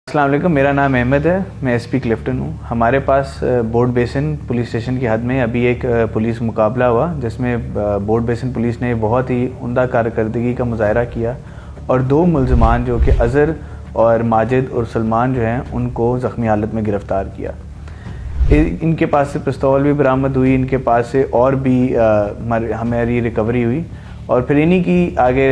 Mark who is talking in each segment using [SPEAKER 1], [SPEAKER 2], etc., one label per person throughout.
[SPEAKER 1] السلام علیکم، میرا نام احمد ہے، میں ایس پی کلفٹن ہوں۔ ہمارے پاس بورڈ بیسن پولیس اسٹیشن کی حد میں ابھی ایک پولیس مقابلہ ہوا جس میں بورڈ بیسن پولیس نے بہت ہی عمدہ کارکردگی کا مظاہرہ کیا اور دو ملزمان جو کہ اظہر اور ماجد اور سلمان جو ہیں ان کو زخمی حالت میں گرفتار کیا۔ ان کے پاس سے پستول بھی برآمد ہوئی، ان کے پاس سے اور بھی ہماری ریکوری ہوئی اور پھر انہی کی آگے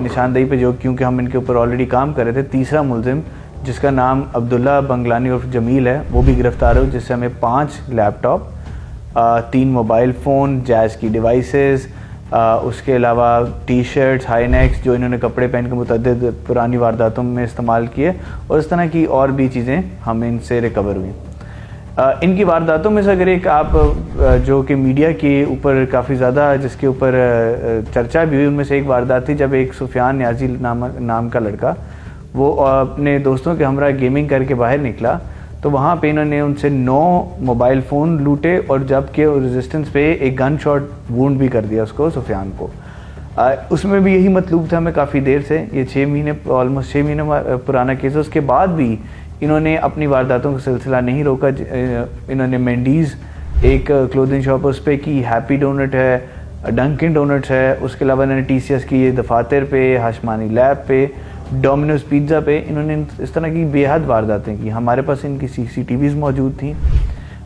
[SPEAKER 1] نشاندہی پہ جو کیونکہ ہم ان کے اوپر آلریڈی کام کر رہے تھے، تیسرا ملزم جس کا نام عبداللہ بنگلانی عرف جمیل ہے وہ بھی گرفتار ہو، جس سے ہمیں 5 لیپ ٹاپ، 3 موبائل فون، جیز کی ڈیوائسز، اس کے علاوہ ٹی شرٹس، ہائی نیکس جو انہوں نے کپڑے پہن کے متعدد پرانی وارداتوں میں استعمال کیے اور اس طرح کی اور بھی چیزیں ہمیں ان سے ریکور ہوئیں۔ ان کی وارداتوں میں سے اگر ایک آپ جو کہ میڈیا کے اوپر کافی زیادہ جس کے اوپر چرچا بھی ہوئی، ان میں سے ایک واردات تھی جب ایک سفیان نیازی نام کا لڑکا وہ اپنے دوستوں کے ہمراہ گیمنگ کر کے باہر نکلا تو وہاں پہ انہوں نے ان سے 9 موبائل فون لوٹے اور جبکہ ریزسٹنس پہ ایک گن شاٹ وونڈ بھی کر دیا اس کو، سفیان کو۔ اس میں بھی یہی مطلوب تھا ہمیں کافی دیر سے، یہ 6 مہینے آلموسٹ 6 مہینے پرانا کیس ہے، اس کے بعد بھی انہوں نے اپنی وارداتوں کا سلسلہ نہیں روکا۔ انہوں نے مینڈیز ایک کلودنگ شاپ اس پہ کی، ہیپی ڈونٹ ہے، ڈنکن ڈونٹس ہے، اس کے علاوہ انہوں نے ٹی سی ایس کی دفاتر پہ، ہاشمانی لیب پہ، ڈومینوز پیزا پہ انہوں نے اس طرح کی بے حد وارداتیں کی۔ ہمارے پاس ان کی CCTVs موجود تھیں،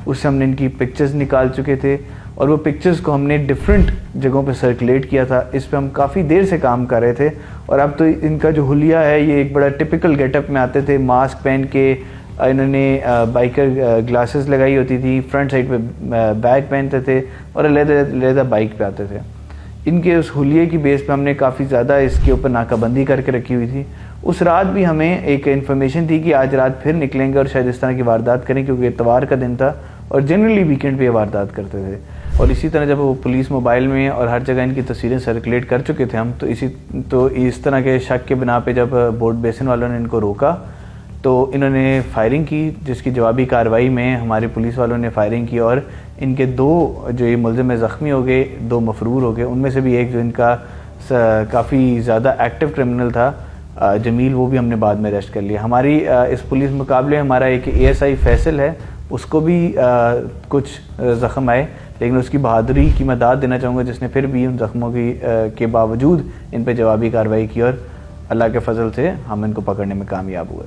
[SPEAKER 1] اس سے ہم نے ان کی پکچرز نکال چکے تھے اور وہ پکچرز کو ہم نے ڈیفرنٹ جگہوں پہ سرکولیٹ کیا تھا۔ اس پہ ہم کافی دیر سے کام کر رہے تھے اور اب تو ان کا جو حلیہ ہے یہ ایک بڑا ٹپیکل گیٹ اپ میں آتے تھے، ماسک پہن کے، انہوں نے بائکر گلاسز لگائی ہوتی تھی، فرنٹ سائڈ پہ بیگ پہنتے تھے اور علیحدہ بائک پہ آتے تھے۔ ان کے اس حلیے کی بیس پہ ہم نے کافی زیادہ اس کے اوپر ناکہ بندی کر کے رکھی ہوئی تھی۔ اس رات بھی ہمیں ایک انفارمیشن تھی کہ آج رات پھر نکلیں گے اور شاید اس طرح کی واردات کریں کیونکہ اتوار کا دن تھا اور جنرلی ویکینڈ پہ یہ واردات کرتے تھے۔ اور اسی طرح جب وہ پولیس موبائل میں اور ہر جگہ ان کی تصویریں سرکولیٹ کر چکے تھے ہم تو اس طرح کے شک کے بنا پہ جب بورڈ بیسن والوں نے ان کو روکا تو انہوں نے فائرنگ کی، جس کی جوابی کارروائی میں ہمارے پولیس والوں نے فائرنگ کی اور ان کے 2 جو یہ ملزم زخمی ہو گئے، 2 مفرور ہو گئے۔ ان میں سے بھی ایک جو ان کا کافی زیادہ ایکٹیو کرمنل تھا جمیل، وہ بھی ہم نے بعد میں اریسٹ کر لیا۔ ہماری اس پولیس مقابلے ہمارا ایک ASI فیصل ہے، اس کو بھی کچھ زخم آئے لیکن اس کی بہادری کی میں داد دینا چاہوں گا جس نے پھر بھی ان زخموں کے باوجود ان پہ جوابی کارروائی کی اور اللہ کے فضل سے ہم ان کو پکڑنے میں کامیاب ہوئے۔